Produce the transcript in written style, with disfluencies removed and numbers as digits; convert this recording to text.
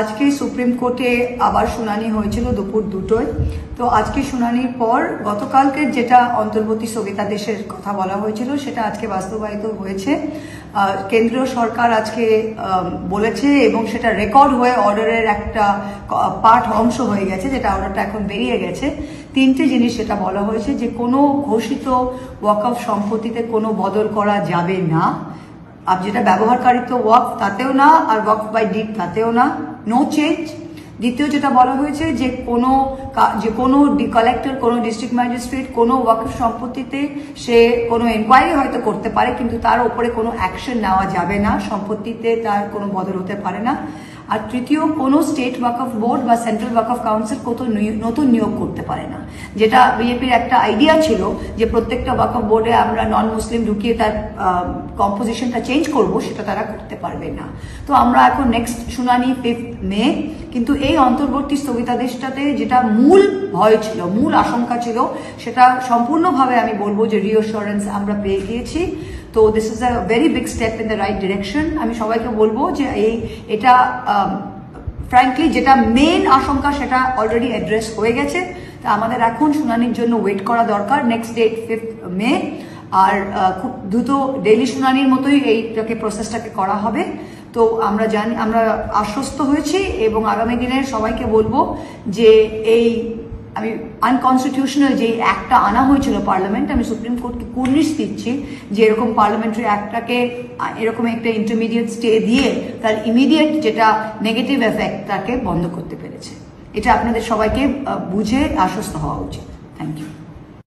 আজকে সুপ্রিম কোর্টে আবার শুনানি হয়েছিল দুপুর 2টোয়। তো আজকে শুনানির পর গতকালকে যেটা অন্তর্বর্তী স্থগিতাদেশের কথা বলা হয়েছিল সেটা আজকে বাস্তবায়িত হয়েছে। কেন্দ্রীয় সরকার আজকে বলেছে এবং সেটা রেকর্ড হয়ে অর্ডারের একটা পার্ট অংশ হয়ে গেছে, যেটা অর্ডারটা এখন বেরিয়ে গেছে। 3টে জিনিস সেটা বলা হয়েছে যে কোনো ঘোষিত ওয়াকফ সম্পত্তিতে কোনো বদল করা যাবে না, আর যেটা ব্যবহারকারিত্ব ওয়াকফ তাতেও না, আর ওয়াকফ বাই ডিড তাতেও না, নো চেঞ্জ। দ্বিতীয় যেটা বলা হয়েছে যে কোনো কালেক্টর, কোনো ডিস্ট্রিক্ট ম্যাজিস্ট্রেট কোনো ওয়াকফ সম্পত্তিতে সে কোনো এনকোয়ারি হয়তো করতে পারে, কিন্তু তার উপরে কোনো অ্যাকশন নেওয়া যাবে না, সম্পত্তিতে তার কোনো বদল হতে পারে না। আর তৃতীয়, কোনো স্টেট ওয়াকফ বোর্ড বা সেন্ট্রাল ওয়াকফ কাউন্সিল নতুন নিয়োগ করতে পারে না। যেটা বিজেপির একটা আইডিয়া ছিল যে প্রত্যেকটা ওয়াকফ বোর্ডে আমরা নন মুসলিম ঢুকিয়ে তার কম্পোজিশনটা চেঞ্জ করব, সেটা তারা করতে পারবে না। তো আমরা এখন নেক্সট শুনানি 5 মে, কিন্তু এই অন্তর্বর্তী স্থগিতাদেশটাতে যেটা মূল ভয় ছিল, মূল আশঙ্কা ছিল, সেটা সম্পূর্ণভাবে আমি বলবো যে রিঅ্যাসুরেন্স আমরা পেয়ে গিয়েছি। তো this is a very big step in the right direction. আমি সবাইকে বলবো যে এটা ফ্র্যাঙ্কলি যেটা মেন আশঙ্কা সেটা অলরেডি অ্যাড্রেস হয়ে গেছে। তা আমাদের এখন শুনানির জন্য ওয়েট করা দরকার, নেক্সট ডেট 5 মে। আর খুব দ্রুত ডেইলি শুনানির মতোই এইটাকে প্রসেসটাকে করা হবে। তো আমরা আশ্বস্ত হয়েছি এবং আগামী দিনে সবাইকে বলবো যে আমি আনকনস্টিটিউশনাল যে অ্যাক্টটা আনা হয়েছিল পার্লামেন্ট, আমি সুপ্রিম কোর্টকে কুর্নিশ দিচ্ছি যে এরকম পার্লামেন্টারি অ্যাক্টটাকে এরকম একটা ইন্টারমিডিয়েট স্টে দিয়ে তার ইমিডিয়েট যেটা নেগেটিভ এফেক্ট তাকে বন্ধ করতে পেরেছে। এটা আপনাদের সবাইকে বুঝে আশ্বস্ত হওয়া উচিত। Thank you.